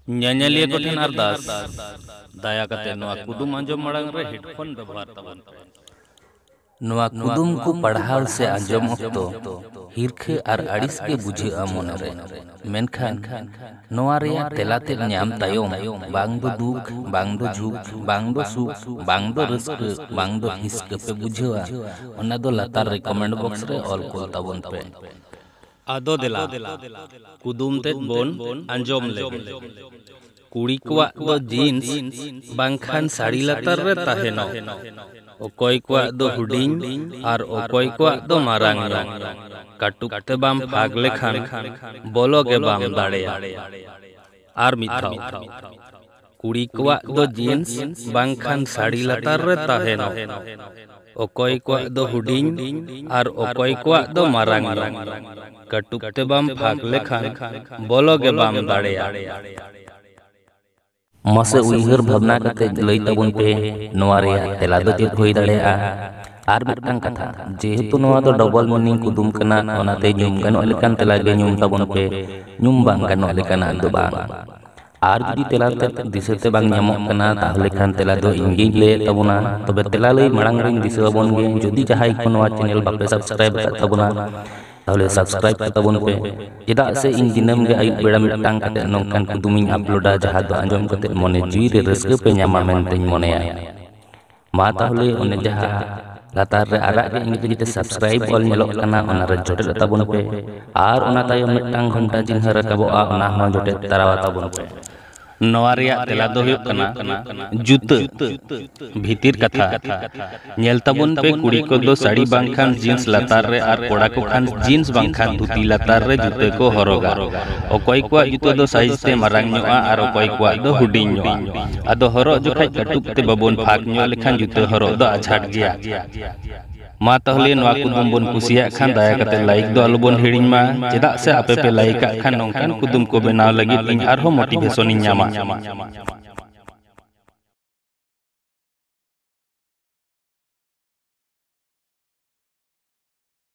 ᱧᱮᱧᱮᱞᱤᱭᱟᱹ ᱠᱚ ᱴᱷᱮᱱ ᱟᱨᱫᱟᱥ ᱫᱟᱭᱟ ᱠᱟᱛᱮ ᱱᱚᱣᱟ ᱠᱩᱫᱩᱢ ᱟᱸᱡᱚᱢ ᱢᱟᱲᱟᱝ ᱨᱮ ᱦᱮᱰᱯᱷᱳᱱ ᱵᱮᱵᱚᱦᱟᱨ ᱛᱟᱵᱚᱱ ᱯᱮ। ᱱᱚᱣᱟ ᱠᱩᱫᱩᱢ ᱠᱚ ᱯᱟᱲᱦᱟᱣ ᱥᱮ ᱟᱸᱡᱚᱢ ᱚᱠᱛᱚ ᱦᱤᱨᱠᱷᱟᱹ ᱟᱨ ᱟᱹᱲᱤᱥ ᱜᱮ ᱵᱩᱡᱷᱟᱹᱜᱼᱟ ᱢᱚᱱᱮᱨᱮ। ᱢᱮᱱᱠᱷᱟᱱ ᱱᱚᱣᱟ ᱨᱮᱭᱟᱜ ᱛᱮᱞᱟᱛᱮᱫ ᱧᱟᱢ ᱛᱟᱭᱚᱢ ᱵᱟᱝ ᱫᱚ ᱫᱩᱠ, ᱵᱟᱝ ᱫᱚ ᱡᱷᱩᱠ, ᱵᱟᱝ ᱫᱚ ᱥᱩᱠ, ᱵᱟᱝ ᱫᱚ ᱨᱟᱹᱥᱠᱟᱹ, ᱵᱟᱝ ᱫᱚ ᱦᱤᱥᱠᱟᱹ ᱯᱮ ᱵᱩᱡᱷᱟᱹᱣᱟ, ᱚᱱᱟ ᱫᱚ ᱞᱟᱛᱟᱨ ᱨᱮᱠᱚᱢᱮন্ট ᱵᱚᱠᱥ ᱨᱮ ᱚᱞ ᱠᱳᱞ ᱛᱟᱵᱚᱱ ᱯᱮ। ᱟᱫᱚ ᱫᱮᱞᱟ ᱠᱩᱫᱩᱢ ᱛᱮᱫ ᱵᱚᱱ ᱟᱸᱡᱚᱢ ᱞᱮᱜᱮ। ᱠᱩᱲᱤ ᱠᱚᱣᱟᱜ ᱫᱚ ᱡᱤᱱᱥ ᱵᱟᱝᱠᱷᱟᱱ ᱥᱟᱹᱲᱤ ᱞᱟᱛᱟᱨ ᱨᱮ ᱛᱟᱦᱮᱱᱚᱜ, ᱚᱠᱚᱭ ᱠᱚᱣᱟᱜ ᱫᱚ ᱦᱩᱰᱤᱧ ᱟᱨ ᱚᱠᱚᱭ ᱠᱚᱣᱟᱜ ᱫᱚ ᱢᱟᱨᱟᱝ ᱧᱚᱜ, ᱠᱟᱹᱴᱩᱵ ᱛᱮ ᱵᱟᱢ ᱯᱷᱟᱸᱠ ᱞᱮᱠᱷᱟᱱ ᱵᱚᱞᱚ ᱜᱮ ᱵᱟᱢ ᱫᱟᱲᱮᱭᱟᱜ। ᱟᱨ ᱢᱤᱫ ᱫᱷᱟᱣ, ᱠᱩᱲᱤ ᱠᱚᱣᱟᱜ ᱫᱚ ᱡᱤᱱᱥ ᱵᱟᱝᱠᱷᱟᱱ ᱥᱟᱹᱲᱤ ᱞᱟᱛᱟᱨ ᱨᱮ ᱛᱟᱦᱮᱱᱚᱜ, ᱚᱠᱚᱭ ᱠᱚᱣᱟᱜ ᱫᱚ ᱦᱩᱰᱤᱧ ᱟᱨ ᱚᱠᱚᱭ ᱠᱚᱣᱟᱜ ᱫᱚ ᱢᱟᱨᱟᱝ ᱧᱚᱜ, ᱠᱟᱹᱴᱩᱵ ᱛᱮ ᱵᱟᱢ ᱯᱷᱟᱸᱠ ᱞᱮᱠᱷᱟᱱ ᱵᱚᱞᱚ ᱜᱮ ᱵᱟᱢ ᱫᱟᱲᱮᱭᱟᱜ। ᱢᱟᱥᱮ ᱩᱭᱦᱟᱹᱨ ᱵᱷᱟᱵᱽᱱᱟ ᱠᱟᱛᱮ ᱞᱟᱹᱭ ᱛᱟᱵᱚᱱ ᱯᱮ ᱱᱚᱣᱟ ᱨᱮᱭᱟᱜ ᱛᱮᱞᱟ ᱫᱚ ᱪᱮᱫ ᱦᱩᱭ ᱫᱟᱲᱮᱭᱟᱜᱼᱟ। ᱟᱨ ᱢᱤᱫᱴᱟᱝ ᱠᱟᱛᱷᱟ, ᱡᱮᱦᱮᱛᱩ ᱱᱚᱣᱟ ᱫᱚ ᱰᱚᱵᱚᱞ ᱢᱤᱱᱤᱝ ᱠᱩᱫᱩᱢ ᱠᱟᱱᱟ, ᱚᱱᱟᱛᱮ ᱧᱩᱢ ᱜᱟᱱᱚᱜ ᱞᱮᱠᱟᱱ ᱛᱮᱞᱟ ᱜᱮ ᱧᱩᱢ ᱛᱟᱵᱚᱱ ᱯᱮ, ᱧᱩᱢ ᱵᱟᱝ ᱜᱟᱱᱚᱜ ᱞᱮᱠᱟᱱᱟᱜ ᱫᱚ ᱵᱟᱝ। ᱟᱨ ᱡᱩᱫᱤ ᱛᱮᱞᱟ ᱛᱮᱫ ᱫᱤᱥᱟᱹᱛᱮ ᱵᱟᱝ ᱧᱟᱢᱚᱜ ᱠᱟᱱᱟ, ᱛᱟᱦᱚᱞᱮ ᱠᱷᱟᱱ ᱛᱮᱞᱟ ᱫᱚ ᱤᱧᱜᱤᱧ ᱞᱟᱹᱭᱮᱫ ᱛᱟᱵᱚᱱᱟ। ᱛᱚᱵᱮ ᱛᱮᱞᱟ ᱞᱟᱹᱭ ᱢᱟᱲᱟᱝ ᱨᱤᱧ ᱫᱤᱥᱟᱹ ᱟᱵᱚᱱ ᱜᱮ, ᱡᱩᱫᱤ ᱡᱟᱦᱟᱸᱭ ᱠᱚ ᱱᱚᱣᱟ ᱪᱮᱱᱮᱞ ᱵᱟᱯᱮ ᱥᱟᱵᱥᱠᱨᱟᱭᱤᱵ ᱟᱠᱟᱫ ᱛᱟᱵᱚᱱᱟ, ᱛᱟᱦᱚᱞᱮ ᱥᱟᱵᱥᱠᱨᱟᱭᱤᱵ ᱛᱟᱵᱚᱱ ᱯᱮ। ᱪᱮᱫᱟᱜ ᱥᱮ ᱤᱧ ᱫᱤᱱᱟᱹᱢ ᱜᱮ ᱟᱹᱭᱩᱵ ᱵᱮᱲᱟ ᱢᱤᱫᱴᱟᱝ ᱠᱟᱛᱮ ᱱᱚᱝᱠᱟᱱ ᱠᱩᱫᱩᱢᱤᱧ ᱟᱯᱞᱳᱰᱟ, ᱡᱟᱦᱟᱸ ᱫᱚ ᱟᱸᱡᱚᱢ ᱠᱟᱛᱮ ᱢᱚᱱᱮ ᱡᱤᱣᱤ ᱨᱮ ᱨᱟᱹᱥᱠᱟᱹ ᱯᱮ ᱧᱟᱢᱟ ᱢᱮᱱᱛᱮᱧ ᱢᱚᱱᱮᱭᱟ। ᱢᱟ ᱛᱟᱦᱚᱞᱮ ᱚᱱᱮ ᱡᱟᱦᱟᱸ ᱞᱟᱛᱟᱨ ᱨᱮ ᱟᱨᱟᱜ ᱜᱮ ᱤᱝᱨᱮᱡᱤ ᱛᱮ ᱥᱟᱵᱥᱠᱨᱟᱭᱤᱵ ᱚᱞ ᱧᱮᱞᱚᱜ ᱠᱟᱱᱟ, ᱚᱱᱟᱨᱮ ᱡᱚᱴᱮᱫ ᱛᱟᱵᱚᱱ ᱯᱮ, ᱟᱨ ᱚᱱᱟ ᱛᱟᱭᱚᱢ ᱢᱤᱫᱴᱟᱝ ᱜᱷᱚᱱᱴᱟ ᱪᱤᱱᱦᱟᱹ ᱨᱟᱠᱟᱵᱚᱜᱼᱟ, ᱚᱱᱟ ᱦᱚᱸ ᱡᱚᱴᱮᱫ ᱛᱟᱨᱟᱣᱟ ᱛᱟᱵᱚᱱ ᱯᱮ। ᱱᱚᱣᱟ ᱨᱮᱭᱟᱜ ᱛᱮᱞᱟ ᱫᱚ ᱦᱩᱭᱩᱜ ᱠᱟᱱᱟ ᱡᱩᱛᱟᱹ। ᱵᱷᱤᱛᱤᱨ ᱠᱟᱛᱷᱟ, ᱧᱮᱞ ᱛᱟᱵᱚᱱ ᱯᱮ ᱠᱩᱲᱤ ᱠᱚᱫᱚ ᱥᱟᱹᱲᱤ ᱵᱟᱝᱠᱷᱟᱱ ᱡᱤᱱᱥ ᱞᱟᱛᱟᱨ ᱨᱮ ᱟᱨ ᱠᱚᱲᱟ ᱠᱚ ᱠᱷᱟᱱ ᱡᱤᱱᱥ ᱵᱟᱝᱠᱷᱟन ᱫᱷᱩᱛᱤ ᱞᱟᱛᱟᱨ ᱨᱮ ᱡᱩᱛᱟᱹ ᱠᱚ ᱦᱚᱨᱚᱜᱟ। ᱚᱠᱚᱭ ᱠᱚᱣᱟᱜ ᱡᱩᱛᱟᱹ ᱫᱚ ᱥᱟᱭᱤᱡ ᱛᱮ ᱢᱟᱨᱟᱝ ᱧᱚᱜᱼᱟ ᱟᱨ ᱚᱠᱚᱭ ᱠᱚᱣᱟᱜ ᱫᱚ ᱦᱩᱰᱤᱧ ᱧᱚᱜᱼᱟ। ᱟᱫᱚ ᱦᱚᱨᱚᱜ ᱡᱚᱠᱷᱟᱡ ᱠᱟᱹᱴᱩᱵ ᱛᱮ ᱵᱟᱵᱚᱱ ᱯᱷᱟᱸᱠ ᱧᱚᱜ ᱞᱮᱠᱷᱟᱱ ᱡᱩᱛᱟᱹ ᱦᱚᱨᱚᱜ ᱫᱚ ᱟᱡᱷᱟᱴ ᱜᱮᱭᱟ। ᱢᱟ ᱛᱟᱦᱚᱞᱮ ᱱᱚᱣᱟ ᱠᱩᱫᱩᱢ ᱵᱚᱱ ᱠᱩᱥᱤᱭᱟᱜ ᱠᱷᱟᱱ ᱫᱟᱭᱟ ᱠᱟᱛᱮ ᱞᱟᱭᱤᱠ ᱫᱚ ᱟᱞᱚᱵᱚᱱ ᱦᱤᱲᱤᱧ ᱢᱟ, ᱪᱮᱫᱟᱜ ᱥᱮ ᱟᱯᱮ ᱯᱮ ᱞᱟᱭᱤᱠ ᱟᱜ ᱠᱷᱟᱱ ᱱᱚᱝᱠᱟᱱ ᱠᱩᱫᱩᱢ ᱠᱚ ᱵᱮᱱᱟᱣ ᱞᱟᱹᱜᱤᱫ ᱤᱧ ᱟᱨᱦᱚᱸ ᱢᱳᱴᱤᱵᱷᱮᱥᱚᱱ ᱤᱧ ᱧᱟᱢᱟ।